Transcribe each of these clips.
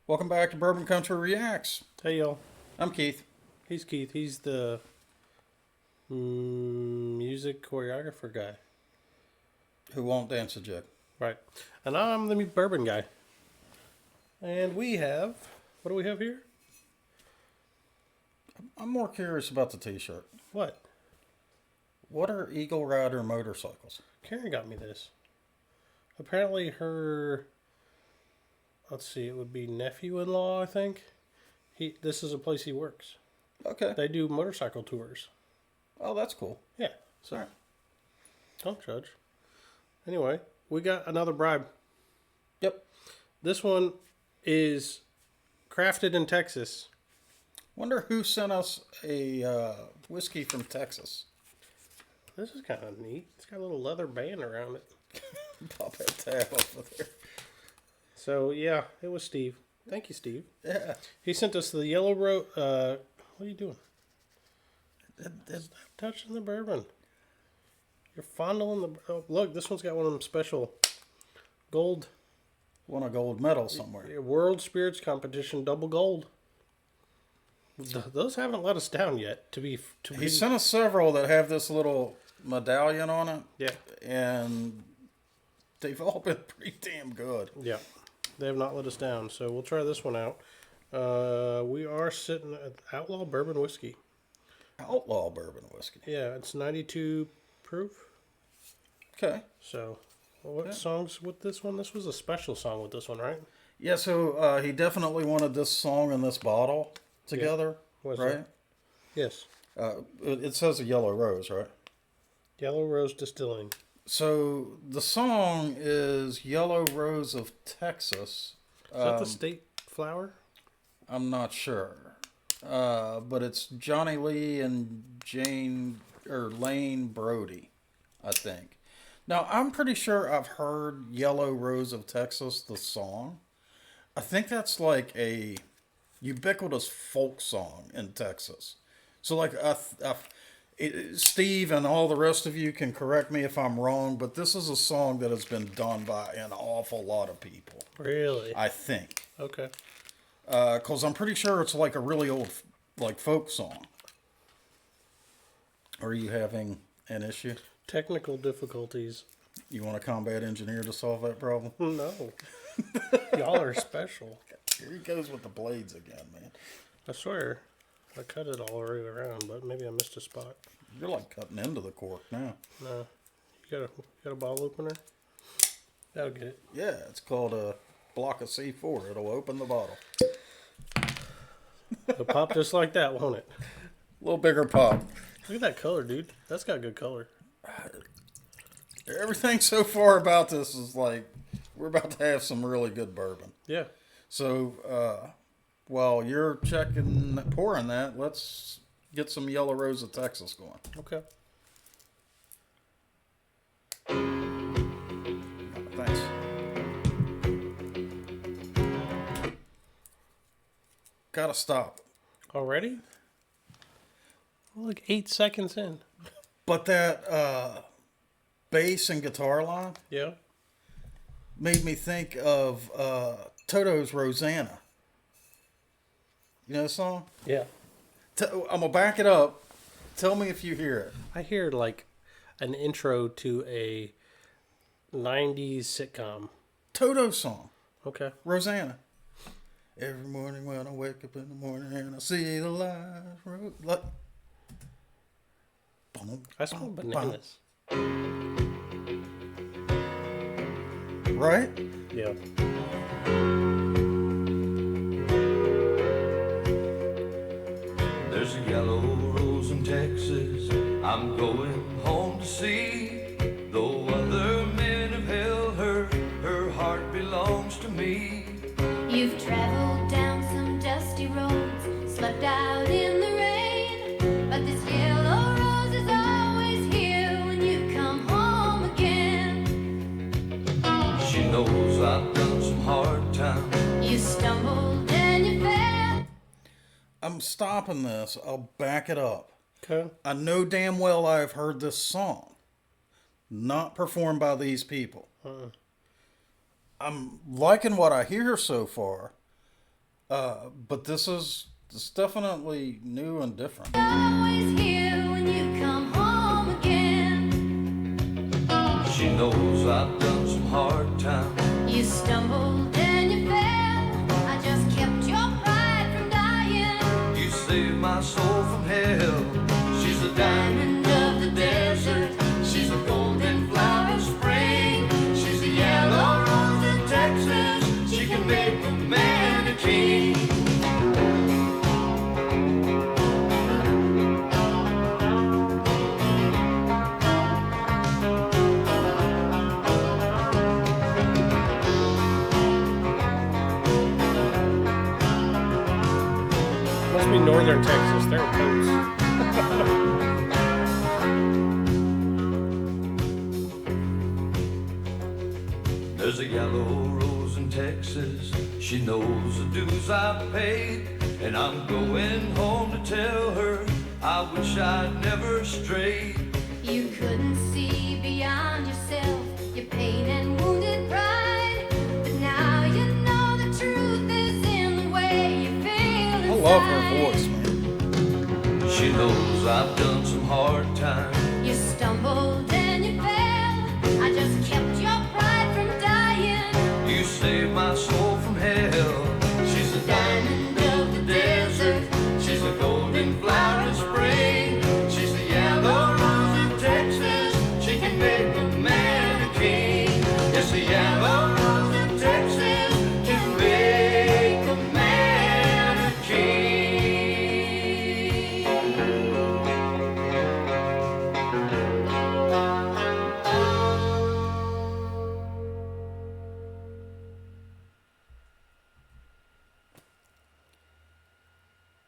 Welcome back to Bourbon Country Reacts. Hey y'all, I'm Keith. he's Keith. He's the music choreographer guy, Who won't dance a jig. right? And I'm the bourbon guy. And we have, what do we have here? I'm more curious about the t-shirt. What? What are Eagle Rider motorcycles? Karen got me this. Apparently her, let's see, it would be nephew-in-law, I think. This is a place he works. Okay. They do motorcycle tours. Oh, that's cool. Yeah, so All right. don't judge. Anyway, we got another bribe. Yep. This one is crafted in Texas. Wonder who sent us a whiskey from Texas. This is kind of neat. It's got a little leather band around it. Pop that tab over there. So, yeah, it was Steve. Thank you, Steve. Yeah. He sent us the yellow rose. What are you doing? It- Stop touching the bourbon. You're fondling the... Oh, look, this one's got one of them special gold... Won a gold medal somewhere. World Spirits Competition double gold. Those haven't let us down yet, He sent us several that have this little medallion on it. Yeah. And they've all been pretty damn good. Yeah. They have not let us down, so we'll try this one out. We are sitting at Outlaw Bourbon Whiskey. Outlaw bourbon whiskey. Yeah, it's 92 proof. Okay. So, what songs with this one? This was a special song with this one, right? Yeah, so he definitely wanted this song and this bottle together, Was right? it? Yes. It says a yellow rose, right? Yellow Rose Distilling. So the song is Yellow Rose of Texas. Is that the state flower? I'm not sure. But it's Johnny Lee and Lane Brody, I think. Now, I'm pretty sure I've heard Yellow Rose of Texas, the song. I think that's like a ubiquitous folk song in Texas. So, like, Steve and all the rest of you can correct me if I'm wrong, but this is a song that has been done by an awful lot of people. Really? I think. Okay. Because I'm pretty sure it's like a really old, like, folk song. Are you having an issue? Technical difficulties. You want a combat engineer to solve that problem? No. Y'all are special. Here he goes with the blades again, man. I swear. I cut it all the way around, but maybe I missed a spot. You're like cutting into the cork now. No. You got a bottle opener? That'll get it. Yeah, it's called a block of C4. It'll open the bottle. It'll pop just like that, won't it? A little bigger pop. Look at that color, dude. That's got good color. Everything so far about this is like, we're about to have some really good bourbon. Yeah. So, while you're pouring that, let's get some Yellow Rose of Texas going. Okay. Thanks. Gotta stop. Already? We're like 8 seconds in. But that bass and guitar line Yeah. made me think of Toto's Rosanna. You know the song? Yeah. I'm going to back it up. Tell me if you hear it. I hear like an intro to a 90s sitcom. Toto's song, Okay. Rosanna. Every morning when I wake up in the morning and I see the light. Look. I smell bananas. Right? Yeah. There's a yellow rose in Texas I'm going home to see. Though other men have held her, her heart belongs to me. You've traveled down some dusty roads, slept out in the rain, but this yellow rose is always here when you come home again. She knows I've done some hard times. You stumbled and you fell. I'm stopping this. I'll back it up. Okay. I know damn well I've heard this song. Not performed by these people. I'm liking what I hear so far, But this definitely new and different. Always here when you come home again. She knows I've done some hard times. You stumbled and you fell. I just kept your pride from dying. You saved my soul from hell. She's a diamond of the desert. She's a golden flower of spring. She's a yellow rose of Texas. She can make a man a king. Must be northern Texas. They're coats. There's a yellow rose in Texas. She knows the dues I've paid. And I'm going home to tell her I wish I'd never strayed. You couldn't see beyond yourself, your pain and wounded pride. But now you know the truth is in the way you feel inside. I love her voice, man. She knows I've done some hard times. You stumbled and you fell. I just kept your pride from dying. You saved my soul from hell. She's a diamond of the desert. She's a golden flower of spring. She's a yellow rose of Texas. She can make a man a king. Yes, a yellow rose of Texas can make a man a king.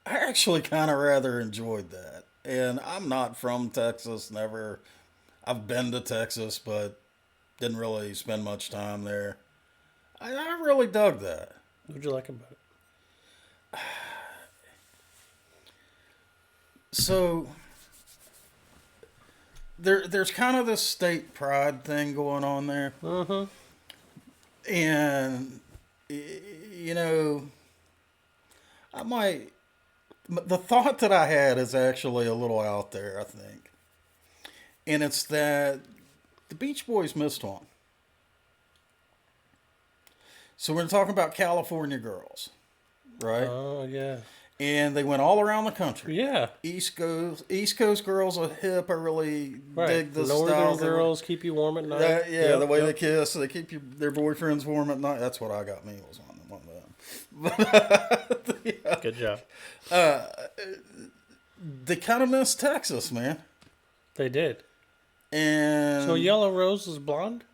I actually kind of rather enjoyed that. And I'm not from Texas, never. I've been to Texas, but didn't really spend much time there. I really dug that. What'd you like about it? So there's kind of this state pride thing going on there. Mm-hmm. And, you know, I might. The thought that I had is actually a little out there, I think. And it's that the Beach Boys missed one. So we're talking about California girls, right? Oh, yeah. And they went all around the country. Yeah. East Coast girls are hip. I really Right. dig the Northern styles. girls keep you warm at night. Yeah, Yep, the way yep. they kiss, they keep their boyfriends warm at night. That's what I got me was on one of them. But, yeah, Good job. they kind of missed Texas, man. They did. And So Yellow Rose is blonde?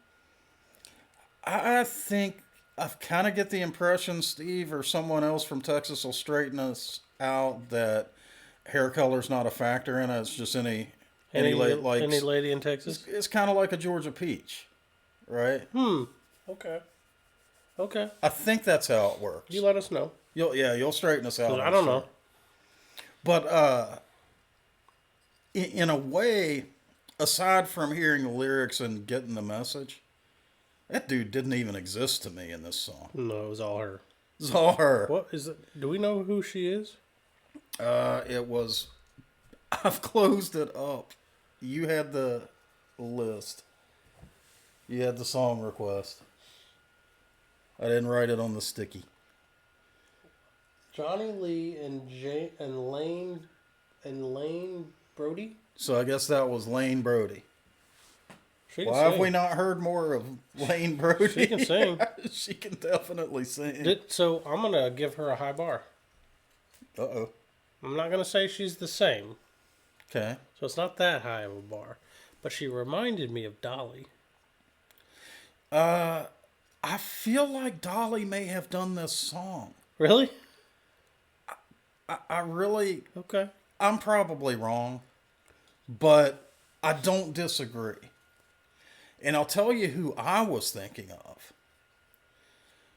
I think I kind of get the impression Steve or someone else from Texas will straighten us out that hair color's not a factor in it. It's just any lady in Texas? it's kind of like a Georgia peach, right? Okay. Okay. I think that's how it works. You let us know. You'll straighten us out. 'Cause I I'm don't sure. know. But in a way, aside from hearing the lyrics and getting the message, that dude didn't even exist to me in this song. No, it was all her. It's all her. What is it? Do we know who she is? It was. I've closed it up. You had the list. You had the song request. I didn't write it on the sticky. Johnny Lee and Lane Brody. So I guess that was Lane Brody. She can Why have sing. we not heard more of Lane Brody? She can sing. She can definitely sing. So I'm gonna give her a high bar. Uh-oh. I'm not gonna say she's the same, Okay. so it's not that high of a bar. But she reminded me of Dolly. I feel like Dolly may have done this song. Really? I really, Okay. I'm probably wrong, but I don't disagree. And I'll tell you who I was thinking of.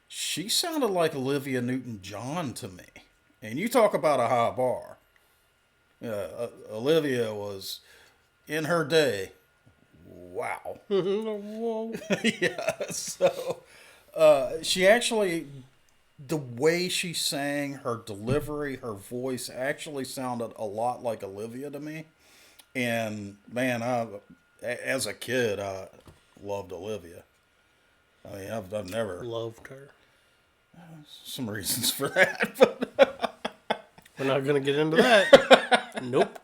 She sounded like Olivia Newton-John to me. And you talk about a high bar. Olivia was, in her day, wow. Whoa. Yeah, so she actually the way she sang, her delivery, her voice actually sounded a lot like Olivia to me. And man, as a kid, I loved Olivia. I mean, I've never Loved her. some reasons for that, but We're not going to get into that. Nope.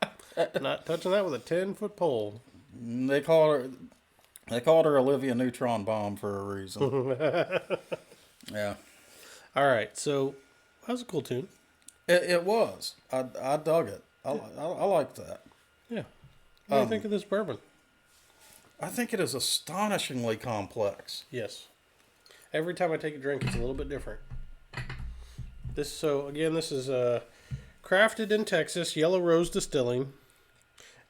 Not touching that with a 10-foot pole. they called her Olivia Neutron Bomb for a reason. Yeah, All right, so that was a cool tune. it was. I dug it. I liked that. Yeah. What do you think of this bourbon? I think it is astonishingly complex. Yes. Every time I take a drink, it's a little bit different. This is crafted in Texas, Yellow Rose Distilling,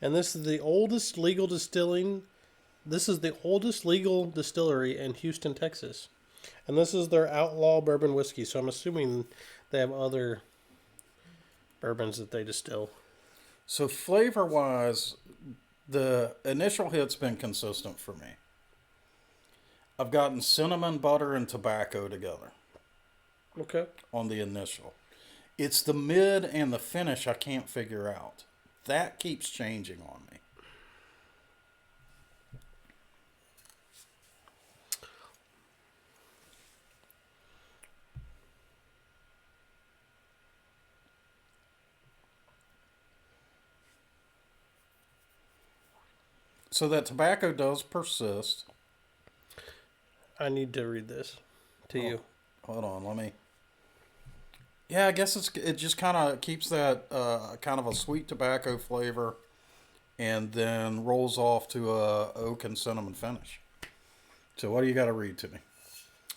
and this is the oldest legal distilling. This is the oldest legal distillery in Houston, Texas, and this is their outlaw bourbon whiskey. So I'm assuming they have other bourbons that they distill. So flavor wise, the initial hit's been consistent for me. I've gotten cinnamon, butter, and tobacco together Okay. on the initial. It's the mid and the finish I can't figure out. That keeps changing on me. So that tobacco does persist. I need to read this to you. Hold on, let me. Yeah, I guess it just kind of keeps that kind of a sweet tobacco flavor, and then rolls off to a oak and cinnamon finish. So what do you got to read to me?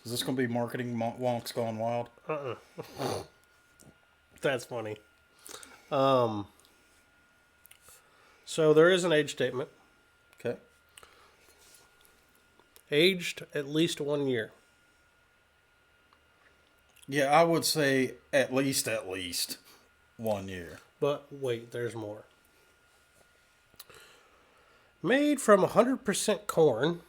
Is this going to be marketing wonks gone wild? That's funny. So there is an age statement. Okay. Aged at least 1 year. Yeah, I would say at least 1 year. But wait, there's more. Made from 100% corn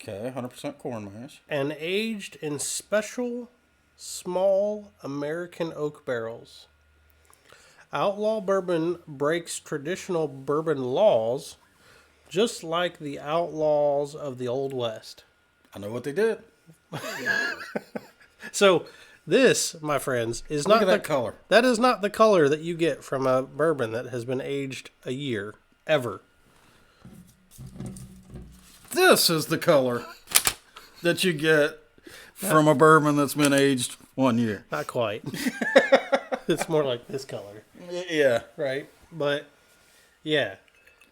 Okay, 100% corn mash. and aged in special small American oak barrels. Outlaw Bourbon breaks traditional bourbon laws just like the outlaws of the Old West. I know what they did. So this, my friends, is Look not at that color. That is not the color that you get from a bourbon that has been aged a year, ever. This is the color that you get from a bourbon that's been aged 1 year. Not quite. It's more like this color, Yeah. right? But yeah,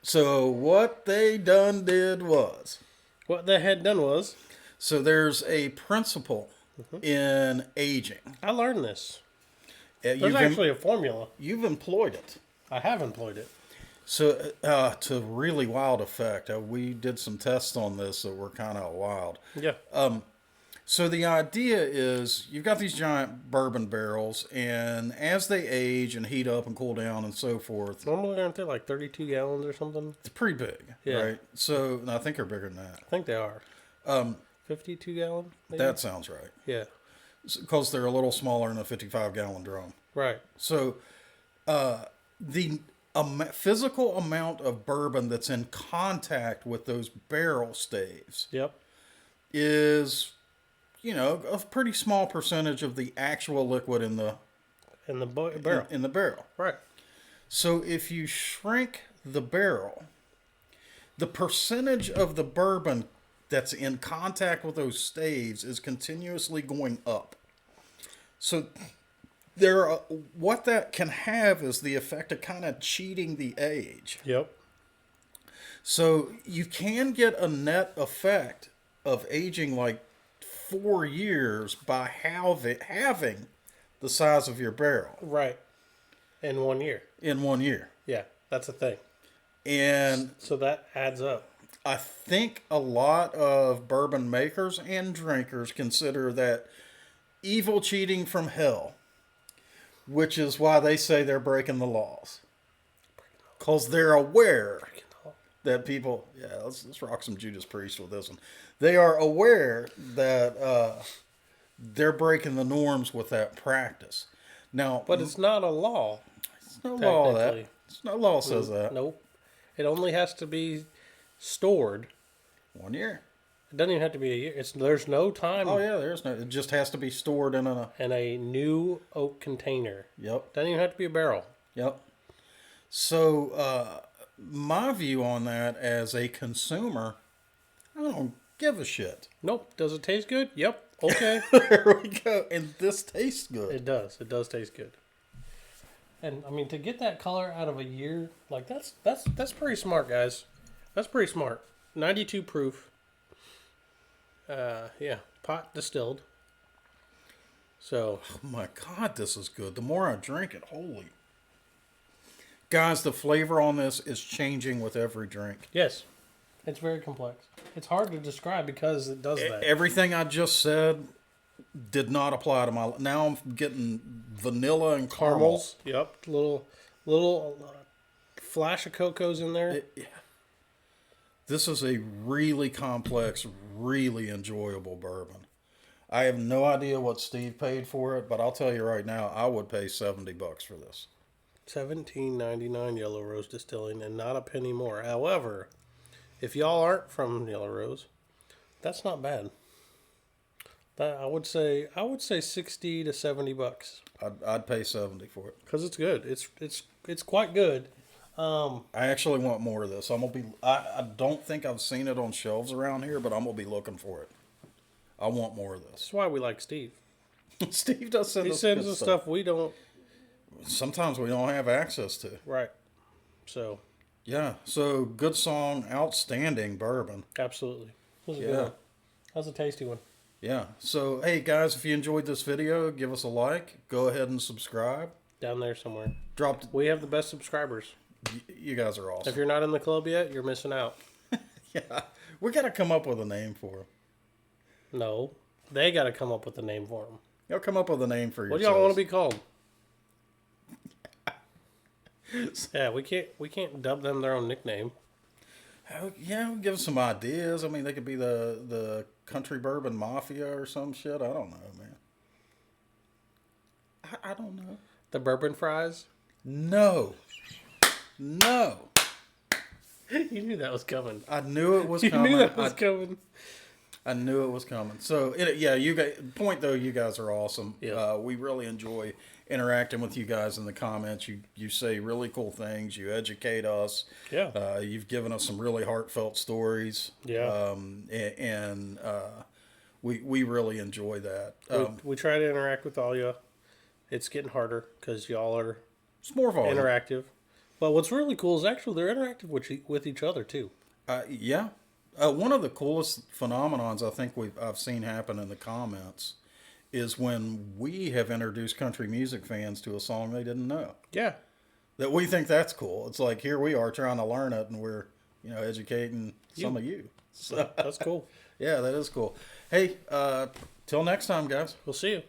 So what they did was, what they had done was, so there's a principle in aging. I learned this. You've, There's actually a formula. you've employed it. I have employed it. So to really wild effect, we did some tests on this that were kind of wild. Yeah. So the idea is you've got these giant bourbon barrels, and as they age and heat up and cool down and so forth, Normally, aren't they like 32 gallons or something? it's pretty big, Yeah. right? So and I think they're bigger than that. I think they are. 52 gallon? Maybe? That sounds right. Yeah. Because they're a little smaller than a 55-gallon drum. Right. So the physical amount of bourbon that's in contact with those barrel staves Yep. is, a pretty small percentage of the actual liquid in the In the barrel. in the barrel. Right. So if you shrink the barrel, the percentage of the bourbon that's in contact with those staves is continuously going up. So what that can have is the effect of kind of cheating the age. Yep. So you can get a net effect of aging like 4 years by having the size of your barrel Right. In 1 year. in 1 year. Yeah. That's a thing. And So that adds up. I think a lot of bourbon makers and drinkers consider that evil cheating from hell, which is why they say they're breaking the laws. Because they're aware that people, let's rock some Judas Priest with this one. They are aware that they're breaking the norms with that practice. Now, But it's not a law. there's no law of that. technically. There's no law says that. Nope. It only has to be stored. 1 year. It doesn't even have to be a year. There's no time Oh yeah, there's no. It just has to be stored in a. in a new oak container. Yep. Doesn't even have to be a barrel. Yep. So my view on that as a consumer, I don't give a shit. Nope. Does it taste good? Yep. Okay. There we go. And this tastes good. It does. It does taste good. And I mean, to get that color out of a year, like that's pretty smart, guys. That's pretty smart. 92 proof. Yeah, pot distilled. So Oh my God, this is good. The more I drink it, holy. Guys, the flavor on this is changing with every drink. yes, it's very complex. It's hard to describe because it does that. Everything I just said did not apply to my. Now I'm getting vanilla and caramel. Caramels. Yep. Little flash of cocoa's in there. This is a really complex, really enjoyable bourbon. I have no idea what Steve paid for it, but I'll tell you right now, I would pay $70 for this. $17.99 Yellow Rose Distilling, and not a penny more. However, if y'all aren't from Yellow Rose, that's not bad. That I would say $60 to $70 I'd pay 70 for it. because it's good. It's quite good. I actually want more of this. I'm gonna be. I don't think I've seen it on shelves around here, but I'm gonna be looking for it. I want more of this. That's why we like Steve. Steve does send He us sends good us stuff we don't. Sometimes we don't have access to. Right. So Yeah. So good song, outstanding bourbon. absolutely, that was a Yeah. good one. That was a tasty one. Yeah. So hey guys, if you enjoyed this video, give us a like. Go ahead and subscribe. Down there somewhere. Drop. We have the best subscribers. You guys are awesome. If you're not in the club yet, you're missing out. Yeah. We got to come up with a name for them. No, they got to come up with a name for them. Y'all come up with a name for What yourselves. do y'all want to be called? Yeah, we can't dub them their own nickname. Yeah, we'll give us some ideas. I mean, they could be the Country Bourbon Mafia or some shit. I don't know, man. I don't know. The Bourbon Fries. No. No. You knew that was coming. I knew it was You coming. knew that was coming. I knew it was coming. So, yeah, you guys, point though, you guys are awesome. Yeah. We really enjoy interacting with you guys in the comments. You say really cool things. You us. Yeah. You've given us some really heartfelt stories. Yeah. And we really enjoy that. We try to interact with all you. It's getting harder because y'all are It's more volume. interactive. But what's really cool is actually they're interactive with each other too. Yeah. One of the coolest phenomenons I think I've seen happen in the comments is when we have introduced country music fans to a song they didn't know. Yeah. That we think that's cool. It's like here we are trying to learn it, and we're educating some of you. So That's cool. yeah, that is cool. Hey, till next time, guys. We'll see you.